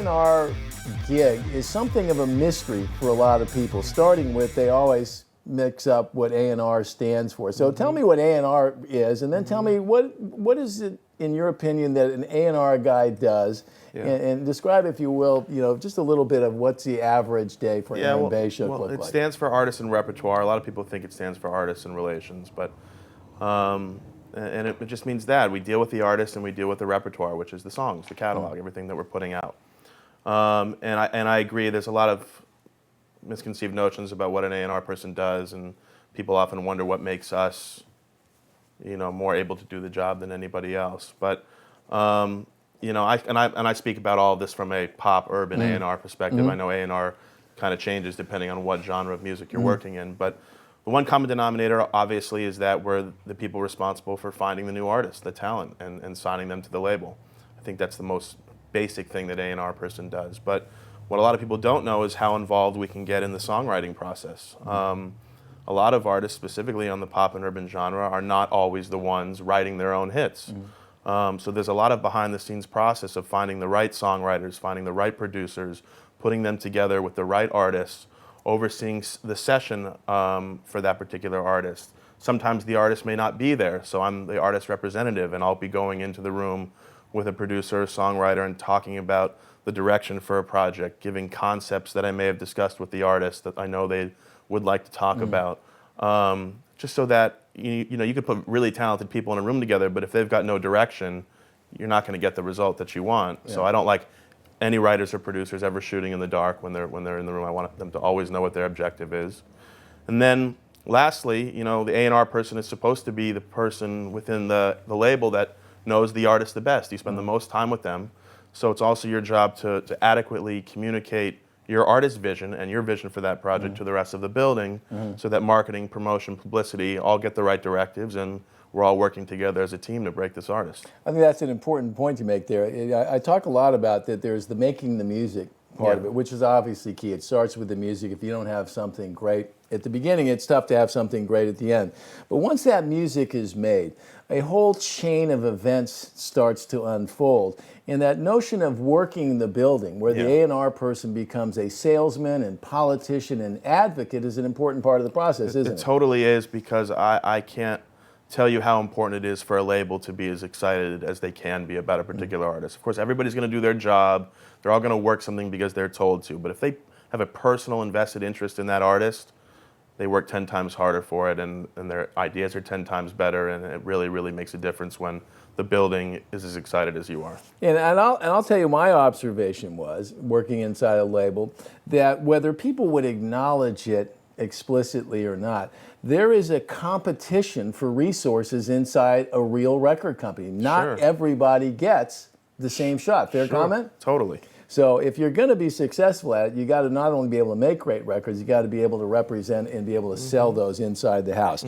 A&R gig is something of a mystery for a lot of people, starting with they always mix up what A&R stands for. So tell me what A&R is, and then tell me what is it, in your opinion, that an A&R guy does, and describe, if you will, just a little bit of what's the average day for Bay-Schuck look like. It stands for artists and repertoire. A lot of people think it stands for artists and relations, but and it just means that we deal with the artist and we deal with the repertoire, which is the songs, the catalog, everything that we're putting out. And I agree. There's a lot of misconceived notions about what an A&R person does, and people often wonder what makes us, more able to do the job than anybody else. But I speak about all of this from a pop urban A&R perspective. I know A&R kind of changes depending on what genre of music you're working in, but the one common denominator, obviously, is that we're the people responsible for finding the new artists, the talent, and signing them to the label. I think that's the most basic thing that A&R person does. But what a lot of people don't know is how involved we can get in the songwriting process. A lot of artists, specifically on the pop and urban genre, are not always the ones writing their own hits. So there's a lot of behind-the-scenes process of finding the right songwriters, finding the right producers, putting them together with the right artists, overseeing the session for that particular artist. Sometimes the artist may not be there, so I'm the artist representative, and I'll be going into the room with a producer or songwriter and talking about the direction for a project, giving concepts that I may have discussed with the artist that I know they would like to talk about, just so that you could put really talented people in a room together, but if they've got no direction, you're not going to get the result that you want. So I don't like any writers or producers ever shooting in the dark when they're in the room. I want them to always know what their objective is. And then lastly, the A&R person is supposed to be the person within the label that knows the artist the best. You spend the most time with them. So it's also your job to adequately communicate your artist's vision and your vision for that project to the rest of the building, so that marketing, promotion, publicity all get the right directives, and we're all working together as a team to break this artist. I think that's an important point you make there. I talk a lot about that there's the making the music part of it, which is obviously key. It starts with the music. If you don't have something great at the beginning, it's tough to have something great at the end. But once that music is made, a whole chain of events starts to unfold. And that notion of working the building, where the A&R person becomes a salesman and politician and advocate, is an important part of the process, isn't it? It totally is, because I can't tell you how important it is for a label to be as excited as they can be about a particular artist. Of course, everybody's going to do their job. They're all going to work something because they're told to. But if they have a personal invested interest in that artist, they work 10 times harder for it, and their ideas are 10 times better, and it really, really makes a difference when the building is as excited as you are. And I'll tell you, my observation was, working inside a label, that whether people would acknowledge it explicitly or not, there is a competition for resources inside a real record company. Not everybody gets the same shot. Fair comment? Totally. So if you're going to be successful at it, you got to not only be able to make great records, you got to be able to represent and be able to sell those inside the house.